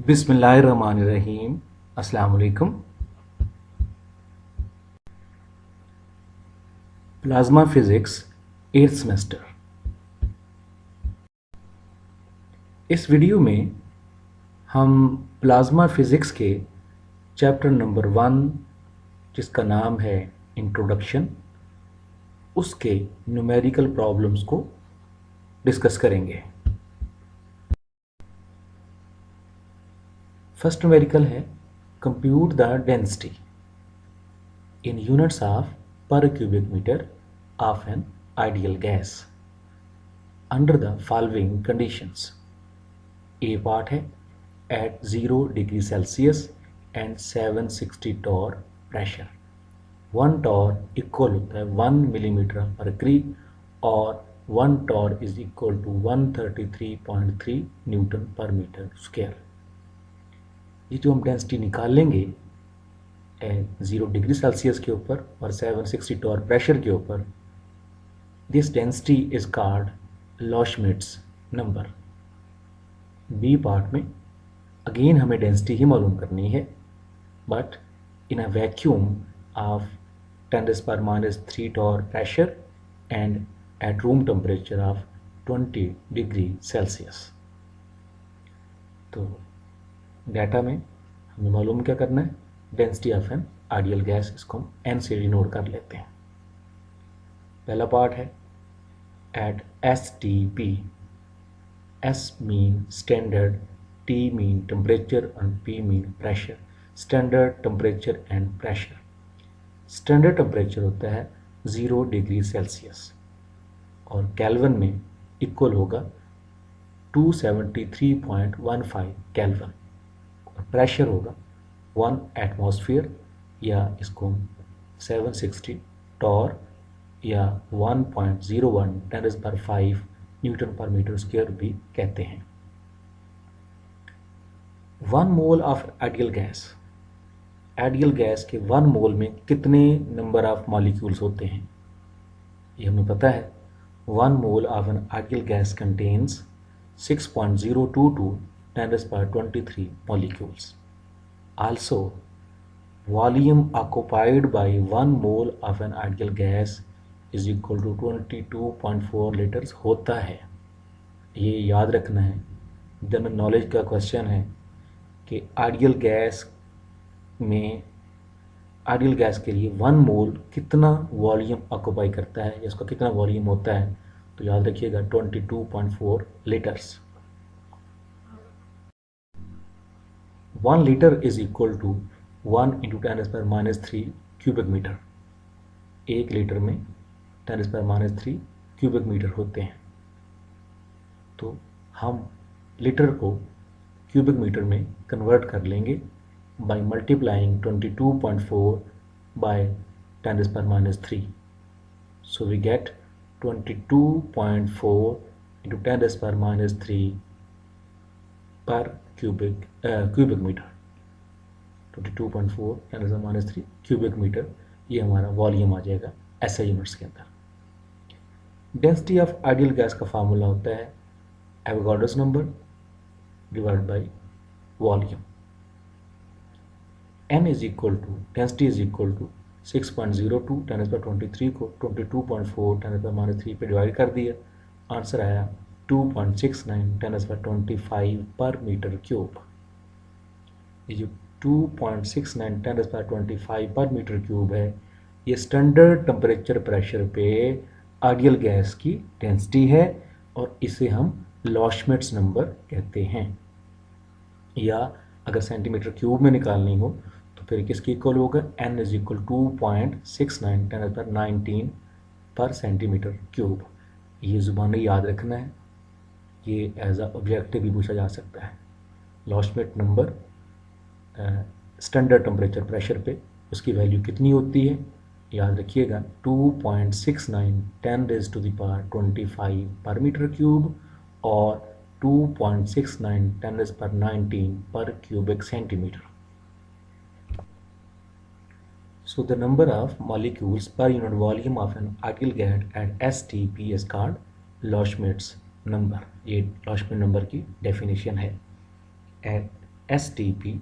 बिस्मिल्लाहिर्रहमानिर्रहीम। अस्सलाम वालेकुम। Plasma physics 8th semester. इस वीडियो में हम प्लाज्मा फिज़िक्स के चैप्टर नंबर 1 जिसका नाम है इंट्रोडक्शन, उसके न्यूमेरिकल प्रॉब्लम्स को डिस्कस करेंगे। फर्स्ट न्यूमेरिकल है compute the density in units of per cubic metre of an ideal gas under the following conditions. A part है at 0 degree Celsius and 760 torr pressure. 1 torr equal होता है 1 millimetre पर क्रीब और 1 Tor is equal to 133.3 Newton पर metre square. ये जो हम डेंसिटी निकाल लेंगे 0 डिग्री सेल्सियस के ऊपर और 760 टॉर प्रेशर के ऊपर, this density is called Loschmidt's number. B part में अगेन हमें डेंसिटी ही मालूम करनी है, but in a vacuum of 10⁻³ torr pressure and at room temperature of 20 degree Celsius. तो डाटा में हमें मालूम क्या करना है, density of an ideal gas, इसको हम एन से डिनोट कर लेते हैं। पहला पार्ट है at STP, S mean standard, T mean temperature and P mean pressure. Standard temperature and pressure. Standard temperature होता है 0 डिग्री सेल्सियस और केल्विन में इक्वल होगा 273.15 केल्विन और प्रेशर होगा 1 एटमॉस्फेयर या इसको 760 टॉर या 1.01 10⁵ न्यूटन पर मीटर स्क्वायर भी कहते हैं। 1 mole of ideal gas, ideal gas के 1 मोल में कितने नंबर ऑफ मॉलिक्यूल्स होते हैं ये हमें पता है। 1 mole of an ideal gas contains 6.022 10⁻23 molecules. Also, volume occupied by 1 mole of an ideal gas is equal to 22.4 liters होता है। ये याद रखना है, जनरल नॉलेज का क्वेश्चन है कि आइडियल गैस में, आइडियल गैस के लिए 1 मोल कितना वॉल्यूम ऑक्यूपाई करता है या इसका कितना वॉल्यूम होता है, तो याद रखिएगा 22.4 litres. 1 litre is equal to 1 × 10⁻³ cubic metre. 1 litre में 10⁻³ क्यूबिक मीटर होते हैं। तो हम लीटर को क्यूबिक मीटर में कन्वर्ट कर लेंगे by multiplying 22.4 by 10⁻³। So we get 22.4 × 10⁻³ पर क्यूबिक मीटर। 22.4 10⁻³ क्यूबिक मीटर, ये हमारा वॉल्यूम आ जाएगा SI यूनिट्स के अंदर। डेंसिटी ऑफ आइडियल गैस का फार्मूला होता है Avogadro's number divide by volume. N is equal to, density is equal to 6.02 10⁻23 को 22.4 10⁻³ पे डिवाइड कर दिया, आंसर आया 2.69 10⁻25 पर मीटर क्यूब। ये जो 2.69 10⁻25 पर मीटर क्यूब है, ये स्टैंडर्ड टेम्परेचर प्रेशर पे आइडियल गैस की डेंसिटी है और इसे हम लॉशमिट्स नंबर कहते हैं। या अगर सेंटीमीटर क्यूब में निकालनी हो तो फिर किसकी इक्वल होगा, N इज इक्वल 2.69 10⁻19 पर सेंटीमीटर क्यूब। ये ज़ुबानी याद रखना है, ये एज अ ऑब्जेक्टिव भी पूछा जा सकता है। लॉशमिट नंबर स्टैंडर्ड टेम्परेचर प्रेशर पे उसकी वैल्यू कितनी होती है, याद रखिएगा 2.69 10⁻25 पर मीटर क्यूब और 2.69 10⁻19 पर cubic centimetre. So the number of molecules per unit volume of an ideal gas at STP is called Loschmidt's number। ये लॉशमिट नंबर की डेफिनेशन है। STP,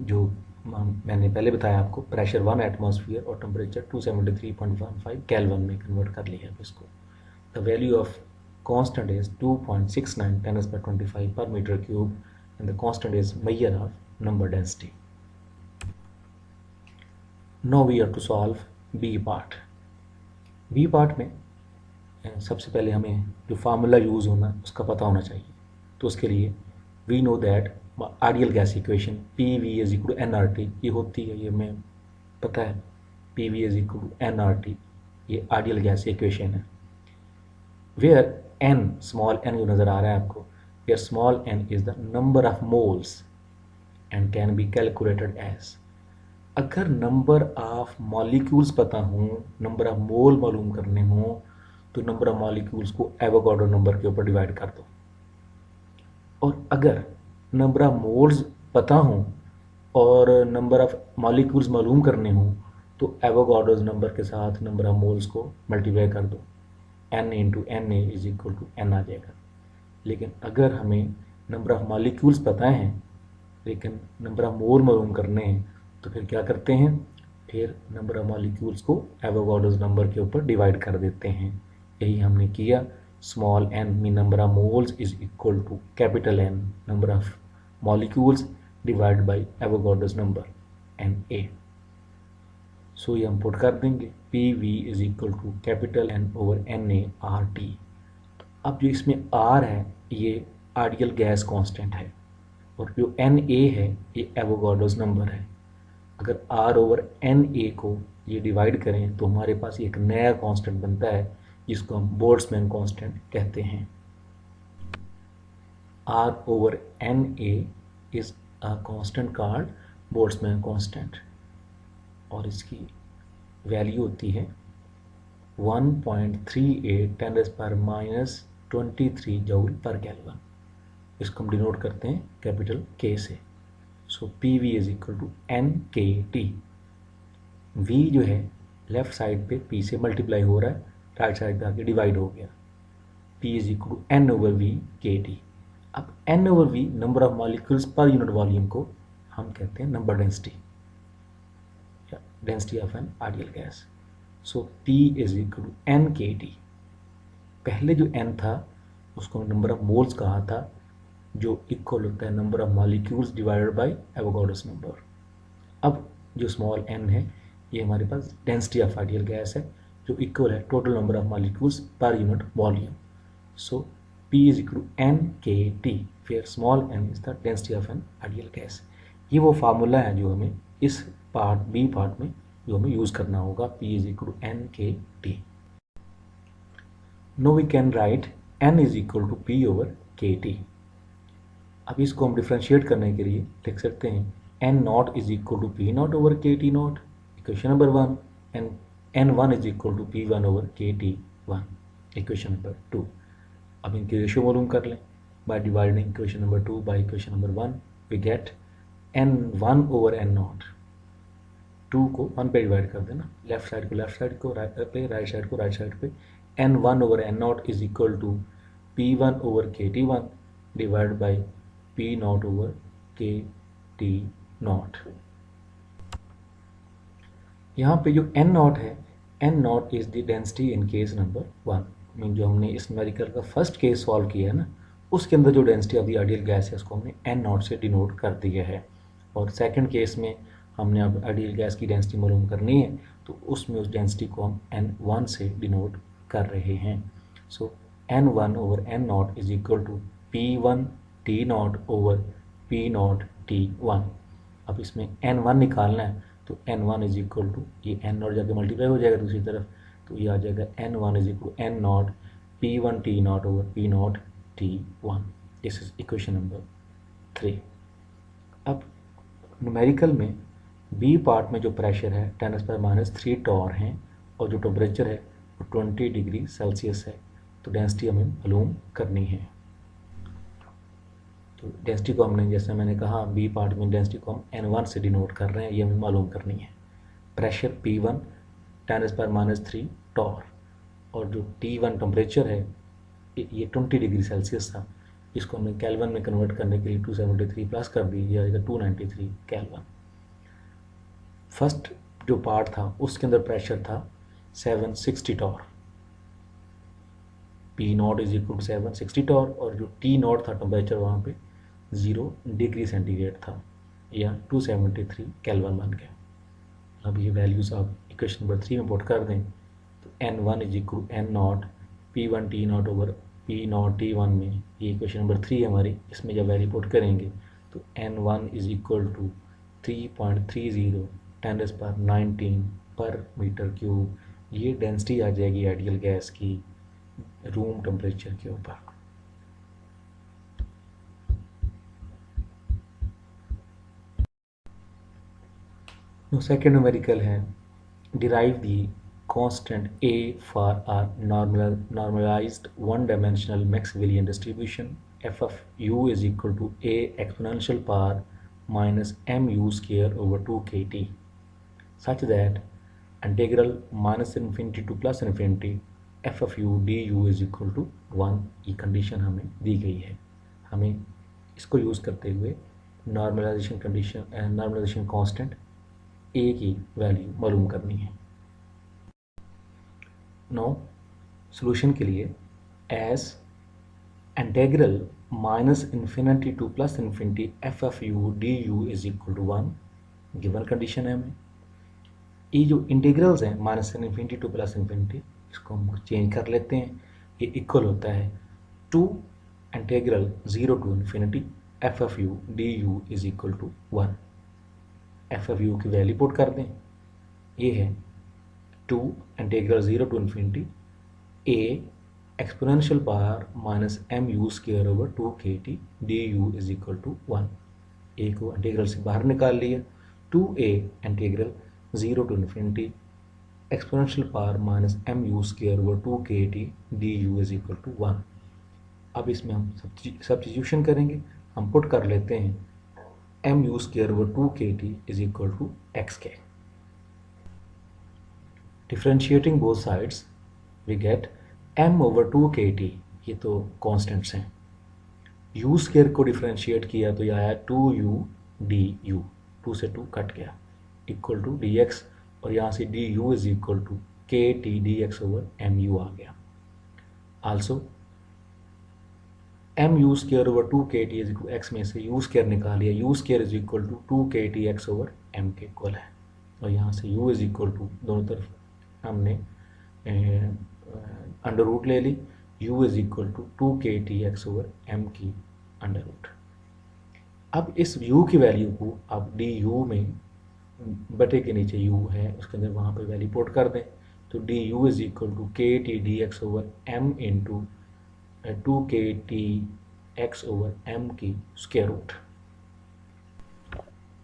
जो मैंने पहले बताया आपको, प्रेशर 1 एटमॉस्फेयर और टेम्परेचर 273.15 केल्विन में कन्वर्ट कर लिया है इसको। The value of constant is 2.69 10^25 per meter cube and the constant is measure of number density. Now we have to solve B part. B part में सबसे पहले हमें जो फार्मूला यूज़ होना उसका पता होना चाहिए। तो उसके लिए we know that ideal gas equation PV is equal to NRT, ये होती है, ये हमें पता है, PV is equal to NRT, ये आइडियल गैस इक्वेशन है। वेयर n, स्मॉल n जो नज़र आ रहा है आपको, where small n is the number of moles and can be calculated as, अगर नंबर ऑफ मॉलिक्यूल्स पता हो, नंबर ऑफ मोल मालूम करने हों, तो नंबर ऑफ मॉलिक्यूल्स को एवोगाड्रो नंबर के ऊपर डिवाइड कर दो। और अगर नंबर ऑफ मोल्स पता हों और नंबर ऑफ मॉलिक्यूल्स मालूम करने हों, तो एवोगाड्रोज नंबर के साथ नंबर ऑफ मोल्स को मल्टीप्लाई कर दो, n into Na is equal to n आ जाएगा। लेकिन अगर हमें नंबर ऑफ मॉलिक्यूल्स पता हैं लेकिन नंबर ऑफ मोल मालूम करने हैं, तो फिर क्या करते हैं, फिर नंबर ऑफ मॉलिक्यूल्स को एवोगाड्रोज नंबर के ऊपर डिवाइड कर देते हैं। यही हमने किया। स्मॉल n में number of moles is equal to capital N number of molecules divide by Avogadro's number Na। So ये हम पुट कर देंगे, PV is equal to capital N over NaRT। अब जो इसमें R है ये आइडियल गैस कांस्टेंट है और जो Na है ये एवोगाड्रोज नंबर है। अगर R ओवर Na को ये डिवाइड करें तो हमारे पास एक नया कांस्टेंट बनता है जिसको हम बोल्ट्जमैन कांस्टेंट कहते हैं। R over Na is a constant called Boltzmann constant और इसकी वैल्यू होती है 1.38 10⁻23 जूल पर केल्विन। इसको हम डिनोट करते हैं कैपिटल K से। So PV is equal to NKT। V जो है लेफ्ट साइड पे P से मल्टीप्लाई हो रहा है, राइट साइड पे आके डिवाइड हो गया। P is equal to N over V KT। अब N over V number of molecules पर यूनिट वॉल्यूम को हम कहते हैं number density, density of an ideal gas. So P is equal to NKT। पहले जो N था उसको नंबर ऑफ मोल्स कहा था, जो इक्वल होता है number of molecules divided by Avogadro's number. अब जो स्मॉल n है ये हमारे पास डेंसिटी ऑफ आइडियल गैस है जो इक्वल है टोटल नंबर ऑफ मॉलिक्यूल्स पर unit volume. So P is equal to NKT where small n is the density of an ideal gas. ये वो फार्मूला है जो हमें इस पार्ट B पार्ट में जो हमें यूज़ करना होगा, P is equal to NKT। No we can write n is equal to P over KT। अब इसको हम डिफ्रेंशिएट करने के लिए लिख सकते हैं n naught is equal to P naught over KT naught, equation number 1, and n1 is equal to P1 over KT1, equation number 2। अब इनकी रेशियो मालूम कर लें by dividing equation number 2 by equation number 1। We get n1 over n naught, 2 को 1 पे divide कर देना, left side को लेफ्ट साइड को पे, राइट साइड को राइट साइड पे। n1 over n naught is equal to P1 over KT1 divide by P naught over KT naught. यहाँ पे जो n नॉट है, n naught is the density in case number 1। Mean जो हमने इस numerical का first case solve किया है ना, उसके अंदर जो density of the ideal gas है उसको हमने n नॉट से डिनोट कर दिया है। और सेकंड केस में हमने अब आइडियल गैस की डेंसिटी मालूम करनी है तो उसमें उस डेंसिटी को हम n1 से डिनोट कर रहे हैं। So n1 over n naught is equal to P1 T naught over P naught T1। अब इसमें n1 निकालना है तो n1 इज इक्वल टू, ये n नॉट जाके मल्टीप्लाई हो जाएगा दूसरी तरफ, तो ये आ जाएगा n1 is equal to n naught P1 T naught over P naught T1। This is equation number 3। अब न्यूमेरिकल में B पार्ट में जो प्रेशर है 10⁻³ टॉर हैं और जो टेम्परेचर है वो 20 डिग्री सेल्सियस है, तो डेंसिटी हमें मालूम करनी है। तो डेंसिटी को हमने, जैसे मैंने कहा, B पार्ट में डेंसिटी को हम n1 से डिनोट कर रहे हैं, ये हमें मालूम करनी है। प्रेशर P1 10⁻³ टॉर और जो T1 टेम्परेचर है ये 20 डिग्री सेल्सियस था, इसको हमने केल्विन में कन्वर्ट करने के लिए 273 प्लस कर दी, ये आएगा 293 केल्विन। फर्स्ट जो पार्ट था उसके अंदर प्रेशर था 760 torr, p naught is equal to 760 torr, और जो टी नॉट था टेम्परेचर वहाँ पे 0 डिग्री सेंटीग्रेड था, या 273 केल्विन बन गया। अब ये वैल्यूज़ आप इक्वेशन नंबर 3 में पुट कर दें तो N1 is equal to n naught p one t naught over p naught t one में, ये इक्वेशन नंबर 3 है हमारी, इसमें जब वैल्यू पुट करेंगे तो N1 इज इक्वल टू 3.30 10⁻19 पर मीटर क्यूब, ये डेंसिटी आ जाएगी आइडियल गैस की रूम टेम्परेचर के ऊपर। सेकेंड न्यूमेरिकल है, derive the constant A for a normalized one-dimensional Maxwellian distribution f of u is equal to A exponential power minus mu square over 2kt such that integral minus infinity to plus infinity f of u du is equal to 1। ये condition हमें दी गई है, हमें इसको use करते हुए normalisation constant A की value मालूम करनी है। नो सॉल्यूशन के लिए as integral minus infinity to plus infinity f of u d u is equal to 1 given condition है हमें। ये जो इंटीग्रल्स हैं minus infinity to plus infinity, इसको हम चेंज कर लेते हैं, ये इक्वल होता है to integral 0 to infinity f of u d u is equal to 1। F of u की वैल्यू पुट कर दें, ये है 2 integral 0 to infinity a exponential power minus mu square over 2kt du is equal to 1। a को integral से बाहर निकाल लिया, 2a integral 0 to infinity exponential power minus mu square over 2kt du is equal to 1। अब इसमें हम substitution करेंगे, हम पुट कर लेते हैं mu square over 2kt is equal to xk। Differentiating both sides we get m over 2kt, ये तो कॉन्स्टेंट्स हैं। u स्क्वायर को डिफ्रेंशिएट किया तो ये आया 2u du, 2 से 2 कट गया, इक्वल टू dx, और यहाँ से du is equal to kt dx over mu आ गया। Also mu square over 2kt is equal x में से u स्क्वायर निकालिए, u square is equal to 2kt x over m के इक्वल है, और यहाँ से u इज इक्वल टू दोनों तरफ हमने अंडर रूट ले ली, u is equal to 2kt x over m की अंडर रूट। अब इस u की वैल्यू को आप du में बटे के नीचे u है उसके अंदर वहाँ पे वैल्यू पुट कर दें, तो du is equal to kt dx over m into 2kt x over m की स्क्वायर रूट।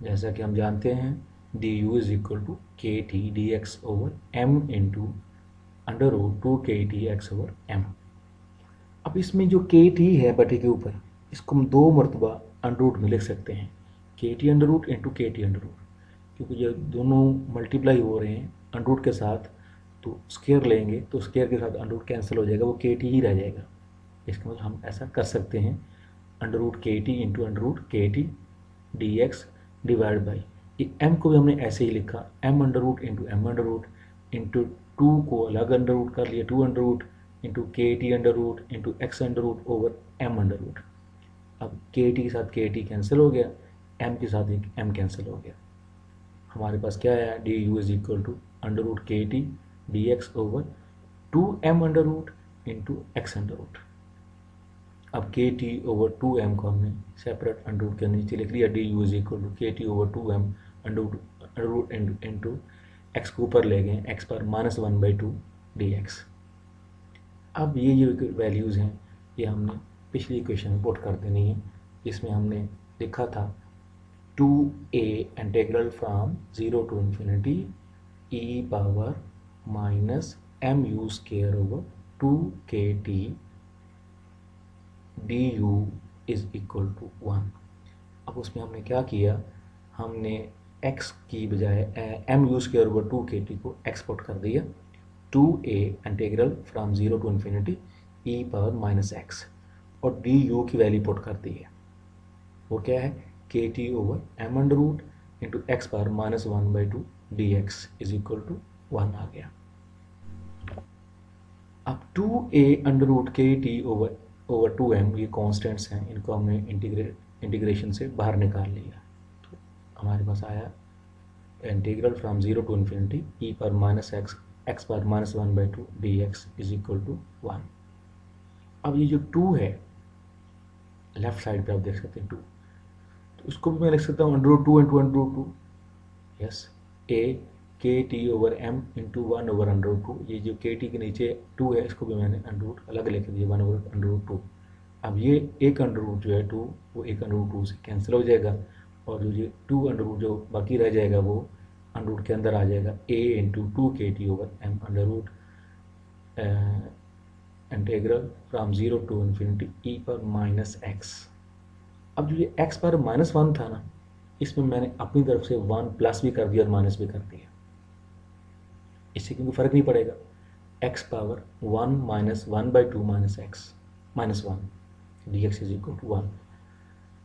जैसा कि हम जानते हैं du is equal to kt dx over m into under root 2kt x over m। अब इसमें जो kt है बटे के ऊपर, इसको हम 2 मरतबा अंडर रूट में लिख सकते हैं, kt under root into kt under root, क्योंकि ये दोनों मल्टीप्लाई हो रहे हैं अंडर रूट के साथ, तो स्क्वायर लेंगे तो स्क्वायर के साथ अंडर रूट कैंसिल हो जाएगा, वो kt ही रह जाएगा। इसका मतलब हम ऐसा कर सकते हैं under root kt into under root kt dx divide by, m को भी हमने ऐसे ही लिखा m under root into m under root into 2 को अलग अंडर रूट कर लिया 2 under root into kt under root into x under root over m under root. अब kt के साथ kt कैंसिल हो गया, m के साथ एक m कैंसिल हो गया, हमारे पास क्या आया du is equal to under root kt dx over 2m under root into x under root. अब kt ओवर 2m को हमने सेपरेट अंडर रूट के नीचे लिख लिया, du is equal to kt over 2m under root into x को ऊपर ले गए, x पर -1/2 dx। अब ये जो वैल्यूज़ हैं ये हमने पिछली इक्वेशन में पुट कर देनी है, जिसमें हमने लिखा था 2a integral from 0 to infinity e power minus mu square over 2kt du is equal to 1। अब उसमें हमने क्या किया, हमने x की बजाय mu स्क्वायर ओवर 2kt को एक्सपोर्ट कर दिया, 2a integral from 0 to infinity e power minus x, और डी यू की वैल्यू पुट कर दी है। वो क्या है, k t over m under root into x power minus 1/2 d x is equal to 1 आ गया। अब 2a under root k t over 2m ये कॉन्स्टेंट्स हैं, इनको हमने इंटीग्रेशन से बाहर निकाल लिया। तो हमारे पास आया integral from 0 to infinity e पर माइनस एक्स पर minus 1/2 d x is equal to 1। अब ये जो 2 है लेफ्ट साइड पे आप देख सकते हैं 2, तो उसको भी मैं लिख सकता हूँ under root 2 into under root 2। Yes, a k t over m into 1 over under root 2। ये जो के टी के नीचे 2 है इसको भी मैंने अंडर रूट अलग लिख दिया 1 ओवर अंडर रूट 2। अब ये एक अंडर रूट जो है 2 वो एक अंडर रूट 2 से कैंसिल हो जाएगा, और जो ये 2 अंडर रूट जो बाकी रह जाएगा वो अंडर रूट के अंदर आ जाएगा a into 2 KT over m under root integral from 0 to infinity e पर माइनस एक्स। अब जो ये x पर -1 था ना, इसमें मैंने अपनी तरफ से 1 प्लस भी कर दिया और माइनस भी कर दिया, इससे क्योंकि फ़र्क नहीं पड़ेगा। x power 1 minus 1/2 minus x minus 1 d x is equal to 1।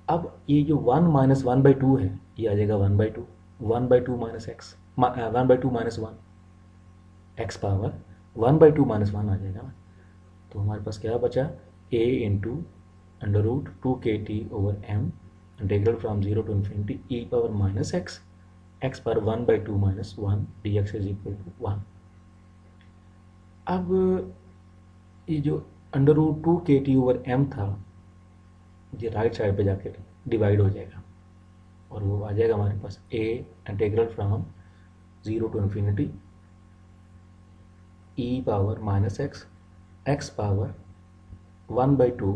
अब ये जो 1 माइनस 1/2 है ये आ जाएगा 1/2, 1/2 minus x 1/2 minus 1 x power 1/2 minus 1 आ जाएगा ना। तो हमारे पास क्या बचा, a into under root 2 KT over m integral from 0 to infinity e power minus x x पर 1/2 minus 1 d x is equal to 1। अब ये जो under root 2 KT over m था ये राइट साइड पे जाके डिवाइड हो जाएगा, और वो आ जाएगा हमारे पास a integral from 0 to infinity e power minus x x power 1/2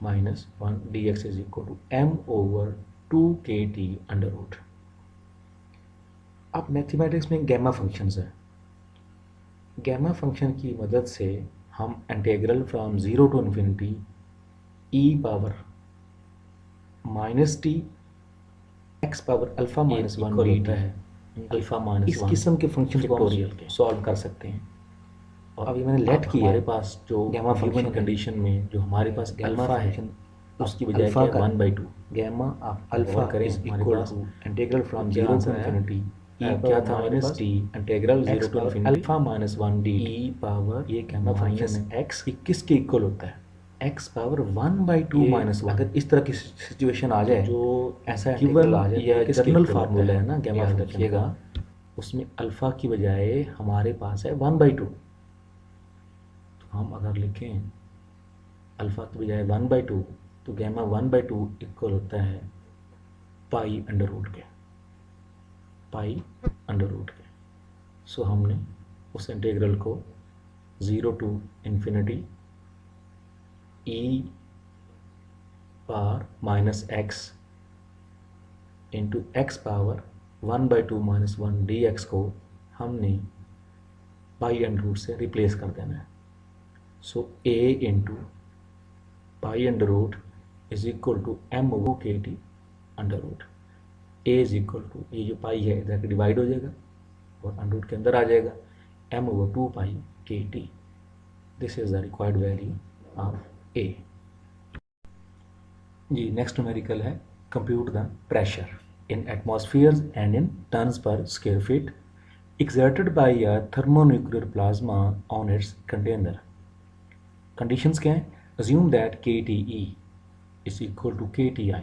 minus 1 d x is equal to m over 2 KT under root. अब मैथमेटिक्स में गैमा फंक्शंस है, गैमा फंक्शन की मदद से हम integral from 0 to infinity e power minus t x power alpha minus 1 d t है alpha minus इस किस्म के फंक्शन को सॉल्व कर सकते हैं। और अब ये मैंने लेट किया हमारे पास जो गैमा फंक्शन कंडीशन में जो हमारे पास अल्फा है उसकी बजाय क्या 1/2 गैमा आप अल्फा करें equal to integral from 0 to infinity क्या था minus t integral 0 to infinity alpha minus 1 d e power ये गैमा फंक्शन एक्स 21 के इक्वल होता है एक्स पावर 1/2 माइनस 1। अगर इस तरह की सिचुएशन आ जाए जो ऐसा गिवन आ जाए या जनरल फार्मूला है ना गैमा फंक्शन का, उसमें अल्फा की बजाय हमारे पास है 1/2। तो हम अगर लिखें अल्फा की बजाय 1/2 तो गैमा 1/2 इक्वल होता है पाई अंडर रूट के। सो हमने उस इंटीग्रल को 0 to infinity e power minus x into x power 1/2 minus 1 d x को हमने पाई अंडर रूट से रिप्लेस कर देना है। So a into pi under root is equal to m over KT under root. a is equal to ये जो पाई है इधर डिवाइड हो जाएगा और अंडर रूट के अंदर आ जाएगा m over 2 pi KT। This is the required value of a। जी नेक्स्ट न्यूमेरिकल है compute the pressure in atmosphere and in tons per square feet exerted by a thermonuclear plasma on its container। Conditions क्या हैं, assume that KTE is equal to KTI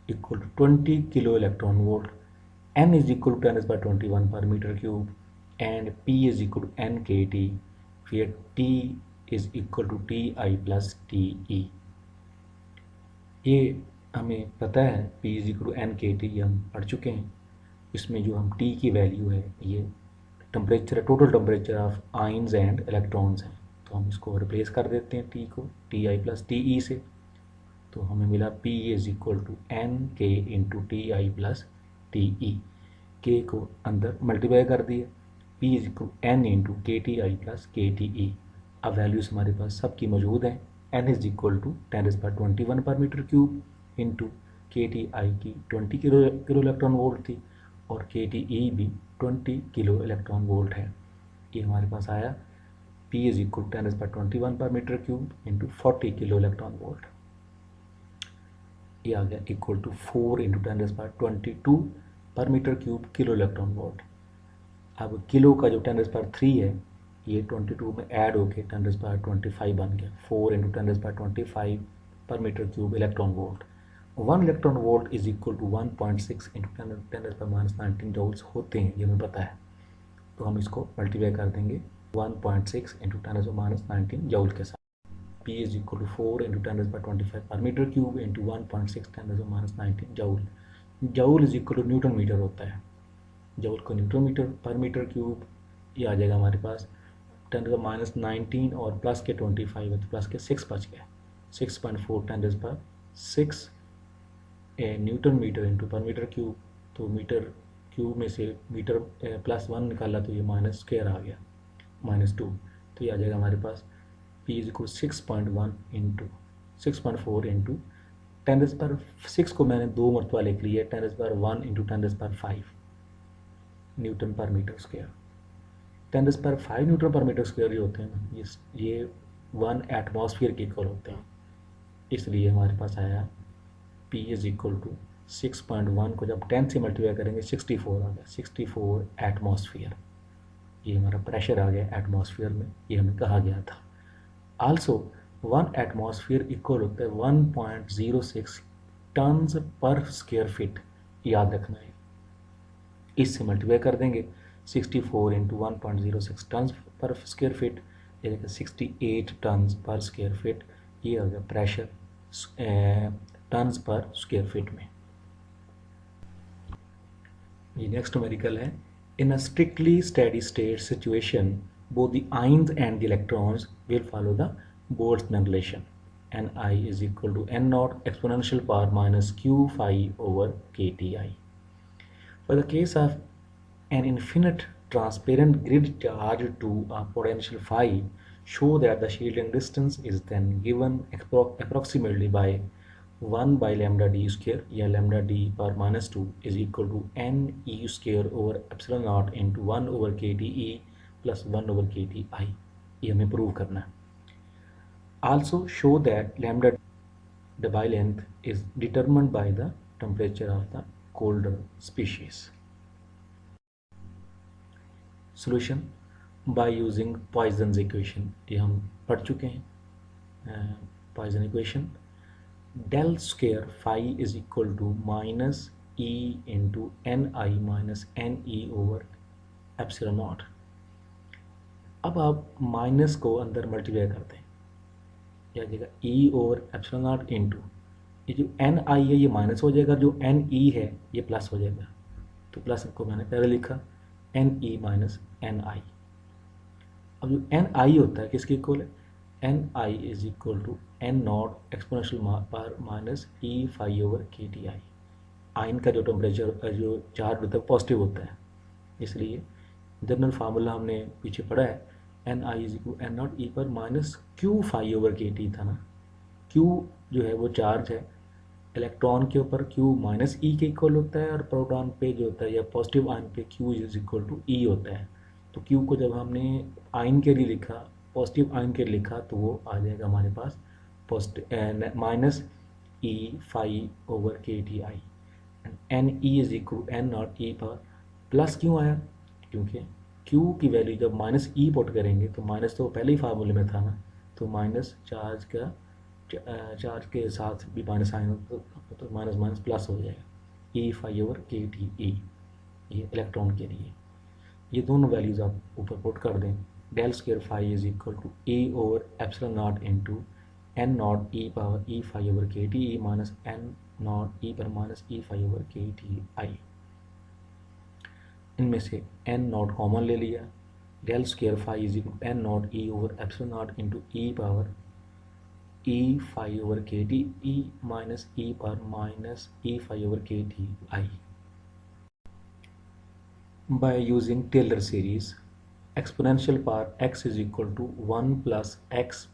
equal to 20 kilo electron volt, N is equal to 10⁻21 per meter cube and P is equal to NKT where T is equal to TI plus TE। ये हमें पता है P is equal to NKT, ये हम पढ़ चुके हैं। इसमें जो हम T की वैल्यू है ये temperature total temperature of ions and electrons हैं, तो हम इसको रिप्लेस कर देते हैं T को TI प्लस TE से। तो हमें मिला P is equal to NK into TI plus TE। K को अंदर मल्टीप्लाई कर दिया, P is equal N into KTI plus KTE। अब वैल्यूज़ हमारे पास सबकी मौजूद हैं। N इज इक्वल टू 10⁻21 पर मीटर क्यूब इंटू KTI की 20 किलो इलेक्ट्रॉन वोल्ट थी और KTE भी 20 किलो इलेक्ट्रॉन वोल्ट है। ये हमारे पास आया P is equal to 10⁻21 per metre cube into 40 kilo electron volt, ये आ गया equal to 4 into 10⁻22 per metre cube kilo electron volt. अब किलो का जो 10⁻3 है ये 22 में ऐड होके 10⁻25 बन गया, 4 into 10⁻25 per metre cube electron volt. 1 electron volt is equal to 1.6 into 10⁻19 joules होते हैं, ये हमें पता है, तो हम इसको मल्टीप्लाई कर देंगे 1.6 इंटू 10⁻19 जूल के साथ। P is equal to 4 into 10⁻25 per metre cube into 1.6 10⁻19 joule. Joule is equal to newton metre होता है, जूल को newton metre per metre cube, ये आ जाएगा हमारे पास 10⁻19 और प्लस के 25 है तो प्लस के 6 बच गए, 6.4 10⁻6 न्यूटन मीटर इंटू पर मीटर क्यूब, तो मीटर क्यूब में से मीटर +1 निकाला तो ये माइनस स्क्वायर आ गया -2, तो ये आ जाएगा हमारे पास P is equal 6.1 into 6.4 into 10⁻6 को मैंने 2 मरतबा लिख लिया, 10⁻1 इंटू 10⁻5 न्यूटन पर मीटर स्क्वायर। 10⁻5 न्यूटन पर मीटर स्क्वायर जो होते हैं ये 1 एटमॉस्फेयर के इक्वल होते हैं, इसलिए हमारे पास आया P इज इक्वल टू 6.1 को जब 10 से मल्टीप्लाई करेंगे 64 आ गया, 64 एटमॉस्फेयर, ये हमारा प्रेशर आ गया एटमॉस्फेयर में, ये हमें कहा गया था। आल्सो 1 एटमॉस्फेयर इक्वल होता है 1.06 टन्स पर स्क्वायर फीट, याद रखना है, इससे मल्टीप्लाई कर देंगे 64 into 1.06 turns per square feet, ये देखिए 68 टन्स पर स्क्वायर फीट, ये हो गया pressure tons per square feet में। ये नेक्स्ट न्यूमेरिकल है, in a strictly steady state situation both the ions and the electrons will follow the Boltzmann relation, Ni is equal to n naught exponential power minus q phi over kTi. For the case of an infinite transparent grid charged to a potential phi, show that the shielding distance is then given approximately by 1 by lambda d square, या lambda d power -2 is equal to n e square over epsilon naught into 1 over kTe plus 1 over kTi, ये हमें prove करना है। Also show that lambda Debye length is determined by the temperature of the colder species. Solution by using Poisson's equation, ये हम पढ़ चुके हैं। Poisson equation, del square phi is equal to minus e into ni minus ne over epsilon naught। अब आप minus को अंदर multiply करते हैं, क्या आ जाएगा ई ओवर एप्सिलॉन नॉट इंटू ये जो एन आई है ये माइनस हो जाएगा, जो एन ई है ये प्लस हो जाएगा, तो प्लस को मैंने पहले लिखा n e minus n i. अब जो एन आई होता है किसके इक्वल है, n i is equal to n naught exponential power minus e phi over k t i. Ion का जो टेम्परेचर जो चार्ज होता है पॉजिटिव होता है, इसलिए जनरल फार्मूला हमने पीछे पढ़ा है, n i is equal n not e पर minus q phi over k t था ना। क्यू जो है वो चार्ज है, इलेक्ट्रॉन के ऊपर क्यू माइनस ई के इक्वल होता है, और प्रोटॉन पे जो होता है या पॉजिटिव आयन पे क्यू इज इक्वल टू ई होता है। तो क्यू को जब हमने आयन के लिए लिखा, पॉजिटिव आयन के लिए लिखा, तो वो आ जाएगा हमारे पास positive minus e phi over k t i. N e is equal n not e पर प्लस क्यों आया, क्योंकि Q की वैल्यू जब माइनस ई पुट करेंगे तो माइनस तो पहले ही फार्मूले में था ना, तो माइनस चार्ज के साथ भी माइनस आएगा तो माइनस माइनस प्लस हो जाएगा, ई फाई ओवर के टी ई, ये इलेक्ट्रॉन के लिए। ये दोनों वैल्यूज़ आप ऊपर पुट कर दें, del square phi is equal to a over epsilon not into n not e power e phi over k t e minus n not e पर minus e phi over k t i. इनमें से n not common ले लिया, del square phi is equal n not e over epsilon not into e power e phi over k t e minus e पर minus e phi over k t i. By using Taylor series, exponential power x is equal to 1 plus x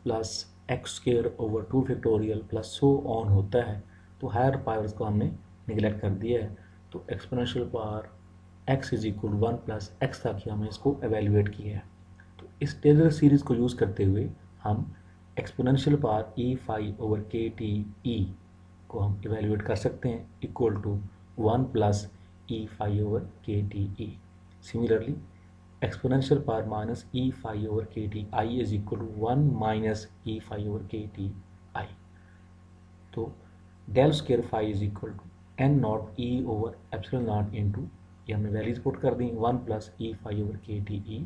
square over 2 factorial plus so on होता है, तो higher powers को हमने neglect कर दिया है, तो exponential power x is equal 1 plus x तक ही हमें इसको एवेल्यूएट किया है। तो इस टेलर सीरीज़ को यूज़ करते हुए हम exponential power e phi over k t e को हम इवेल्युएट कर सकते हैं equal to 1 plus e phi over k t e. Similarly exponential power minus e phi over k t i is equal to 1 minus e phi over k t i. तो del square phi is equal to n not e over epsilon not into, ये हमने values put कर दी 1 plus e phi over k t e,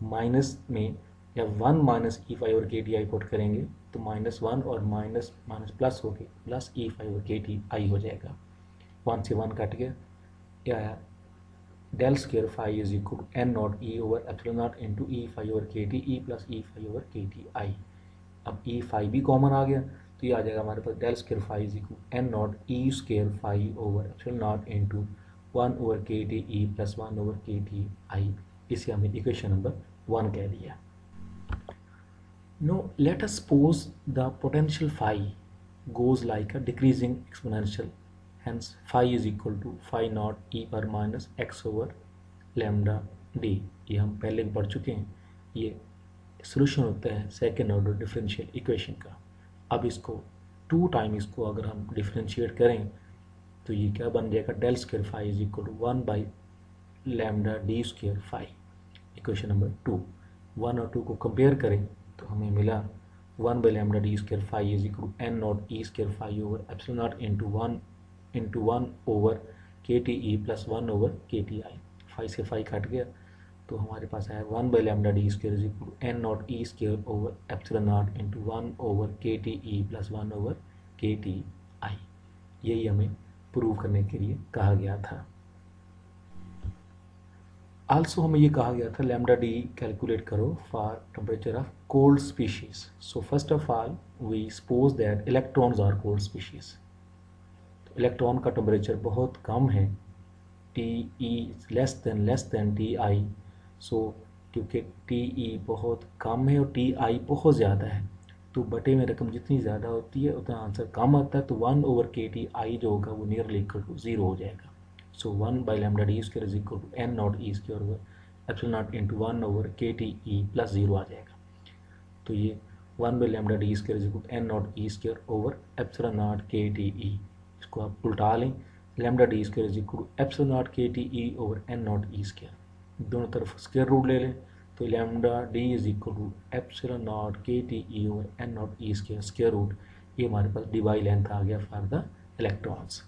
minus में या 1 minus e phi over k t i put करेंगे तो -1 और minus minus plus हो गए plus e phi over k t i हो जाएगा। 1 से 1 कट गया, क्या आया del square phi is equal to n not e over epsilon not into e phi over k t e plus e phi over k t i. अब ई phi भी common आ गया तो ये आ जाएगा हमारे पास del square phi is equal n not e square phi over epsilon not into 1 over k t e plus 1 over k t i. इसे हमने इक्वेशन नंबर 1 कह दिया। Now let us suppose the potential phi goes like a decreasing exponential, hence phi is equal to phi naught e power minus x over lambda d। ये हम पहले भी पढ़ चुके हैं, ये सोल्यूशन होता है सेकेंड ऑर्डर डिफरेंशियल इक्वेशन का। अब इसको 2 टाइम इसको अगर हम डिफरेंशिएट करें तो ये क्या बन जाएगा del square phi is equal to 1 by lambda d square phi. Equation number 2, 1 और 2 को कंपेयर करें तो हमें मिला 1 by lambda d square phi is equal to n not e square phi over epsilon not into 1 over k t e plus 1 over k t i. Phi से phi cut गया तो हमारे पास आया 1 by lambda d square is equal to n not e square over epsilon not into 1 over k t e plus 1 over k t i. यही हमें prove करने के लिए कहा गया था। आल्सो हमें ये कहा गया था लैम्डा डी कैलकुलेट करो for temperature of cold species. So first of all we suppose that electrons are cold species. तो इलेक्ट्रॉन का टेम्परेचर बहुत कम है, t e less than t i. So क्योंकि टी ई बहुत कम है और टी आई बहुत ज़्यादा है तो बटे में रकम जितनी ज़्यादा होती है उतना आंसर कम आता है, तो 1 ओवर के टी आई जो होगा वो नियरली इक्वल टू 0 हो जाएगा। So 1 by lambda d square is equal to n naught e square over epsilon naught into 1 over k t e plus 0 आ जाएगा। तो ये 1 by lambda d square is equal to n naught e square over epsilon naught k t e। इसको आप उल्टा लें, lambda d square is equal to epsilon naught k t e over n naught e square। दोनों तरफ square root ले लें तो lambda d is equal to epsilon naught k t e over n naught e square square root. ये हमारे पास dy length आ गया for the electrons.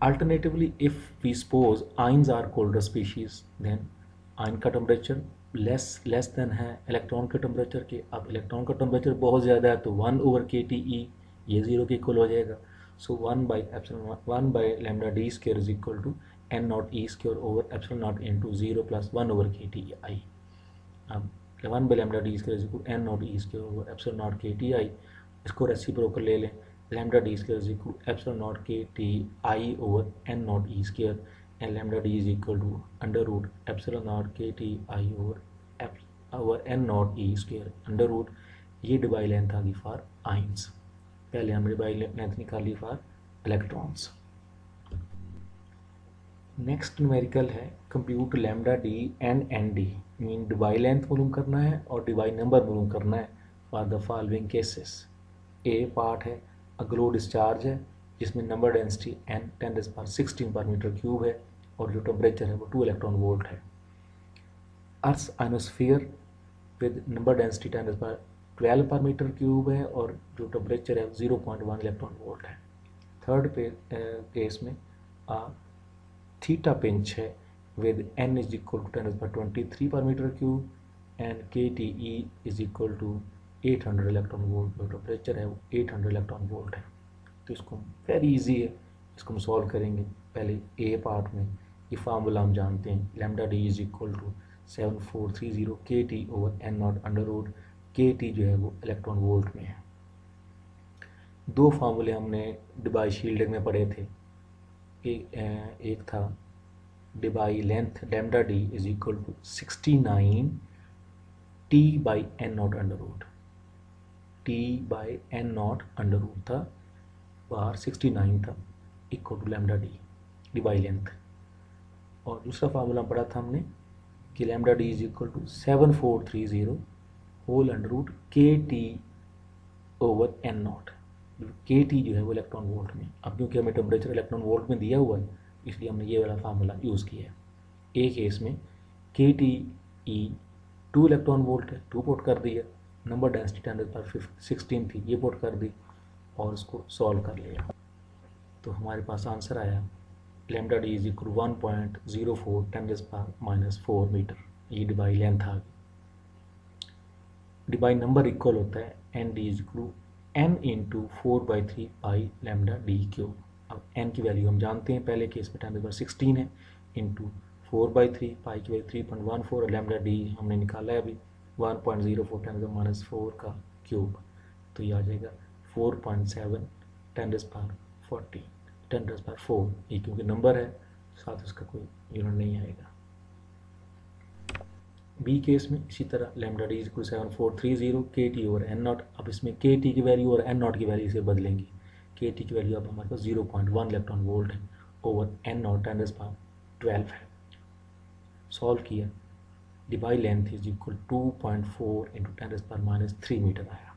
Alternatively, if we suppose ions are colder species, then ion का temperature less than है electron के temperature के। अब इलेक्ट्रॉन का टेम्परेचर बहुत ज़्यादा है तो 1 ओवर के टी ई ये 0 के इक्वल हो जाएगा। So 1 by lambda d square is equal to n not e square over epsilon not into 0 plus 1 over k t i. अब 1 by lambda d square is equal n not e square over epsilon not k t i, इसको reciprocal ले लें, lambda d square is equal to epsilon naught k t I over n naught e square and lambda d is equal to under root epsilon naught k t I over n naught e square under root। ये Dibai length आ गई for ions. पहले हम Debye length निकाली for electrons. Next numerical है compute lambda d and n d. Mean Debye length मालूम करना है और डिवाई नंबर मालूम करना है for the following cases. A part है अग्लो डिस्चार्ज है जिसमें नंबर डेंसिटी n 10⁻16 पर मीटर क्यूब है और जो टेम्परेचर है वो 2 इलेक्ट्रॉन वोल्ट है। अर्थ आइनोस्फीयर विद नंबर डेंसिटी 10⁻12 पर मीटर क्यूब है और जो टेम्परेचर है 0.1 इलेक्ट्रॉन वोल्ट है। थर्ड केस में थीटा पिंच है with n is equal to 10⁻23 per metre cube and k t e is equal to 800 electron volt. जो टेम्परेचर है वो 800 इलेक्ट्रॉन वोल्ट है। तो इसको वेरी इजी है, इसको हम सॉल्व करेंगे। पहले ए पार्ट में ये फार्मूला हम जानते हैं, lambda D is equal to 7430 k t over n naught under root k t जो है वो इलेक्ट्रॉन वोल्ट में है। दो फार्मूले हमने डिबाई शील्डिंग में पढ़े थे। एक था Debye length lambda D is equal to 69 T by n naught under root. T by n naught under root था, बाहर 69 था, equal to lambda d Debye length. और दूसरा फार्मूला पढ़ा था हमने कि lambda D is equal to 7430 whole under root k t over n naught. K t जो है वो इलेक्ट्रॉन वोल्ट में, अब क्योंकि हमें टेम्परेचर इलेक्ट्रॉन वोल्ट में दिया हुआ है इसलिए हमने ये वाला फार्मूला यूज़ किया है। ए केस में के टी ई 2 इलेक्ट्रॉन वोल्ट है, 2 पुट कर दिया, नंबर डेंसिटी 10⁻16 थी, ये पुट कर दी और उसको सॉल्व कर लिया। तो हमारे पास आंसर आया lambda D is equal 1.04 10⁻⁻4 metre. ये डिबाई लेंथ आ गई। डिबाई नंबर इक्वल होता है n d is equal n into 4/3 pi lambda D cube. अब एन की वैल्यू हम जानते हैं, पहले केस में 10⁻16 है, इंटू 4/3 पाई की वैल्यू 3.14 और लैम्डा डी हमने निकाला है अभी 1.04 10⁻⁻4 का क्यूब, तो ये आ जाएगा 4.7 10⁻40 10⁻4। ये क्योंकि नंबर है साथ उसका कोई यूनिट नहीं आएगा। बी केस में इसी तरह lambda D equal 7430 k t over n not. अब इसमें के टी की वैल्यू और एन नॉट की वैल्यू से बदलेंगे। के टी की वैल्यू अब हमारे पास 0.1 इलेक्ट्रॉन वोल्ट है ओवर एन नॉट 10⁻12 है। सॉल्व किया, Debye length is equal 2.4 into 10⁻³ metre आया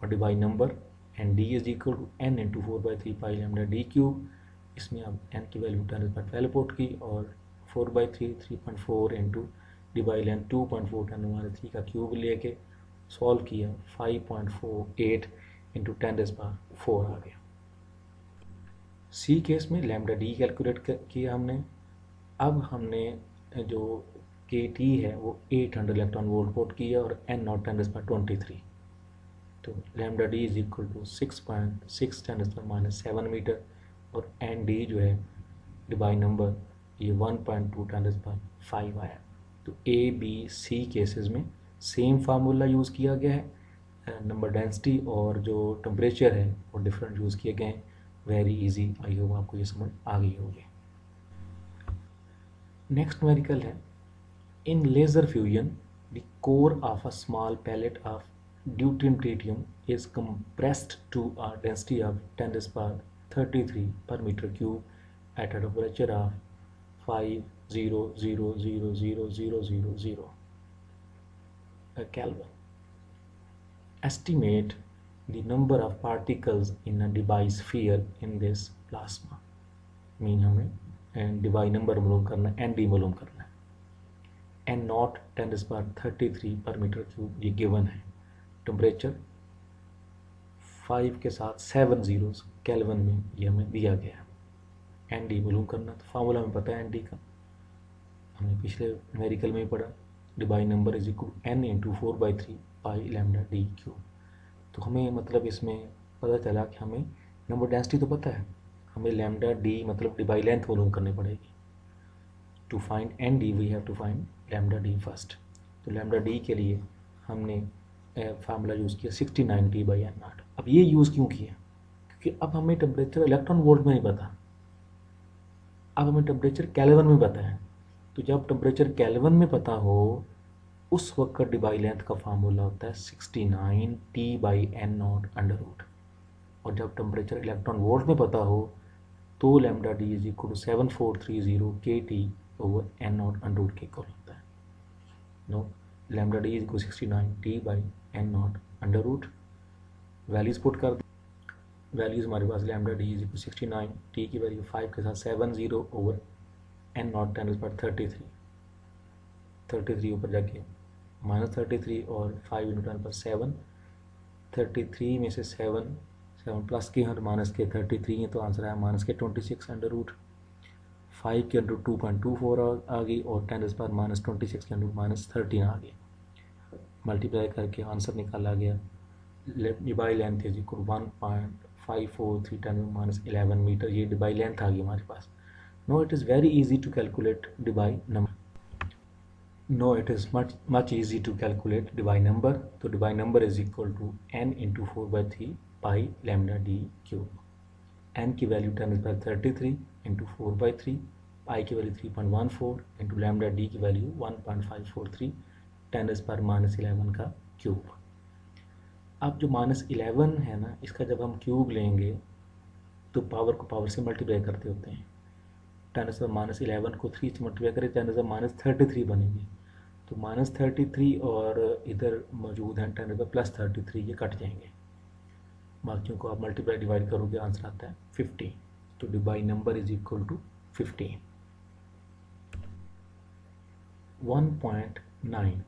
और Debye number n d is equal to n into 4/3 pi lambda D cube. इसमें अब एन की वैल्यू 10⁻12 पुट की और 4/3 3.4 इंटू डिबाई लेंथ 2.4 10⁻³ का क्यूब लेके सॉल्व किया, 5.48 इंटू 10⁻4 आ गया। सी केस में लैम्डा डी कैलकुलेट किया हमने। अब हमने जो के टी है वो 800 इलेक्ट्रॉन वोल्ट पुट किया और एन नॉट 10⁻23, तो lambda D is equal to 6.6 10⁻⁻7 metre और एन डी जो है डिबाई नंबर ये 1.2 10⁻5 आया। तो ए बी सी केसेस में सेम फार्मूला यूज़ किया गया है, नंबर डेंसिटी और जो टेम्परेचर है वो डिफरेंट यूज़ किए गए हैं। वेरी इजी, आई होप आपको ये समझ आ गई होगी। नेक्स्ट न्यूमेरिकल है, in laser fusion the core of a small pellet of deuterium tritium is compressed to a density of 10⁻33 per meter cube at a temperature of 5000000 Kelvin. Estimate the number of particles in a Debye sphere in this plasma. Mean हमें Debye number मालूम करना है, n D मालूम करना है। N not 10⁻33 पर metre cube ये given है। टेम्परेचर 5 के साथ 7 जीरोस केल्विन में ये हमें दिया गया है। एन डी मालूम करना, तो फार्मूला हमें पता है एन डी का, हमने पिछले न्यूमेरिकल में ही पढ़ा, Debye number is equal n into 4/3 pi lambda D cube. तो हमें मतलब इसमें पता चला कि हमें नंबर डेंसिटी तो पता है, हमें लैम्डा डी मतलब डिबाई लेंथ मालूम करनी पड़ेगी। To find n D we have to find lambda D first. तो लैम्डा डी के लिए हमने फार्मूला यूज़ किया 69T/n0। अब ये यूज़ क्यों किया, क्योंकि अब हमें टेम्परेचर इलेक्ट्रॉन वोल्ट में नहीं पता, अब हमें टेम्परेचर केल्विन में पता है। तो जब टेम्परेचर केल्विन में पता हो उस वक्त का डिबाई लेंथ का फार्मूला होता है 69T/n0 अंडर रूट, और जब टेम्परेचर इलेक्ट्रॉन वोल्ट में पता हो तो lambda D is equal to 7430 KT over n0 under root के इक्वल होता है। No, lambda D is equal 69T/n0 under root. Values put कर, वैल्यूज़ हमारे पास lambda D is equal 69, t की वैल्यू 5 के साथ 70 ओवर n0 10⁻33 ऊपर जाके -33 और 5 इंटू 10⁻7, 33 में से 7 प्लस के और माइनस के 33 है, तो आंसर है माइनस के 26 अंडर रूट। 5 के अंडर 2.24 आ गई और 10⁻26 के अंडर -13 आ गई। मल्टीप्लाई करके आंसर निकाला गया, Debye length is equal 1.543 10⁻11 metre. ये डिबाई लेंथ आ गई हमारे पास। No it is very easy to calculate Debye number, no it is much easy to calculate Debye number. तो Debye number is equal to n into 4/3 pi lambda D cube. n की value 10⁻33 into 4/3, pi की value 3.14 into lambda d की value 1.543 10⁻11 का cube. अब जो -11 है ना, इसका जब हम क्यूब लेंगे तो पावर को पावर से मल्टीप्लाई करते होते हैं, 10⁻11 को 3 से मल्टीप्लाई करें 10⁻33 बनेगी। तो -33 और इधर मौजूद हैं 10⁻+33, ये कट जाएंगे। बाकियों को आप मल्टीप्लाई डिवाइड करोगे, आंसर आता है 50। तो Debye number is equal to 50। 1.9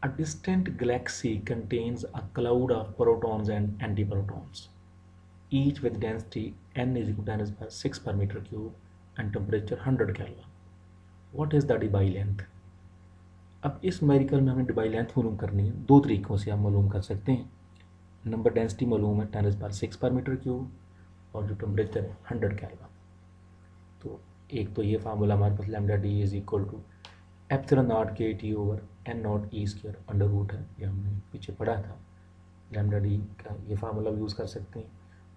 A distant galaxy contains a cloud of protons and antiprotons, each with density n is equal to 10⁻6 per meter cube and temperature 100 Kelvin. What is the Debye length? अब इस numerical में हमें Debye length मालूम करनी है। दो तरीक़ों से आप मालूम कर सकते हैं। नंबर डेंसिटी मालूम है 10⁻6 पर मीटर क्यूब, और जो टेम्परेचर है 100 केल्विन। तो एक तो ये फार्मूला हमारे पास lambda D is equal to epsilon not k t over n not e square under root है, ये हमने पीछे पढ़ा था। लैम्डा डी का ये फार्मूला यूज़ कर सकते हैं।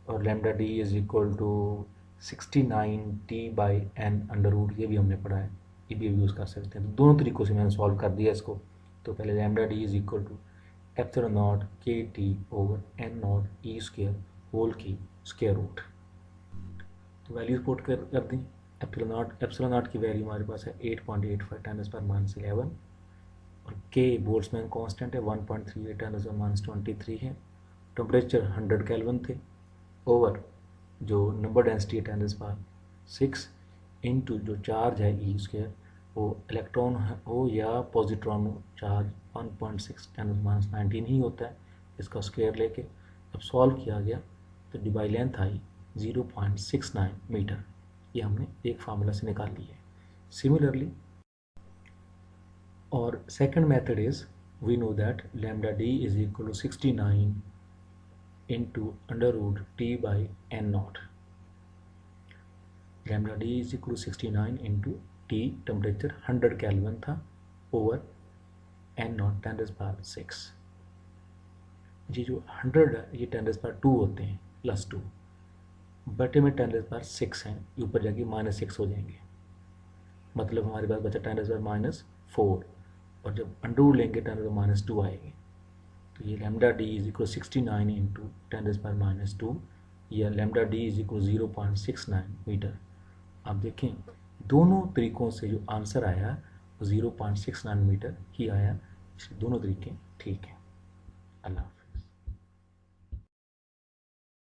और lambda D is equal to 69 T by n under root, ये भी हमने पढ़ा है, ये भी यूज़ कर सकते हैं। तो दोनों तरीक़ों से मैंने सॉल्व कर दिया इसको। तो पहले lambda D is equal to epsilon not k t over n not e square whole की स्क्वायर रूट। तो वैल्यूज पुट कर दी। एप्सिलॉन नॉट की वैल्यू हमारे पास है 8.85 10⁻11, और के बोल्ट्जमैन कांस्टेंट है 1.38 10⁻23 है। टेम्परेचर 100 केल्विन थे, ओवर जो नंबर डेंसिटी है 10⁻6 इनटू जो चार्ज है ई स्क्वायर, वो इलेक्ट्रॉन हो या पॉजिट्रॉन हो, चार्ज 1.6 10⁻19 ही होता है। इसका स्क्वायर लेके जब सॉल्व किया गया तो डिबाई लेंथ आई 0.69 मीटर। ये हमने एक फार्मूला से निकाल ली है। सिमिलरली, और second method is we know that lambda D is equal to 69 into under root T by n naught. Lambda D is equal to 69 into T, temperature 100 kelvin था, over n naught 10⁻6। ये जो 100 है ये 10⁻2 होते हैं, +2 बटे में 10⁻6 हैं, ये ऊपर जाके -6 हो जाएंगे। मतलब हमारे पास बचा 10⁻4, और जब अंडर लेंगे 10⁻2 आएगी। तो ये lambda D is equal 69 into 10⁻2, या lambda D is equal 0.69 metre. आप देखें दोनों तरीक़ों से जो आंसर आया वो 0.69 मीटर ही आया, इसलिए दोनों तरीके ठीक हैं। अल्लाह।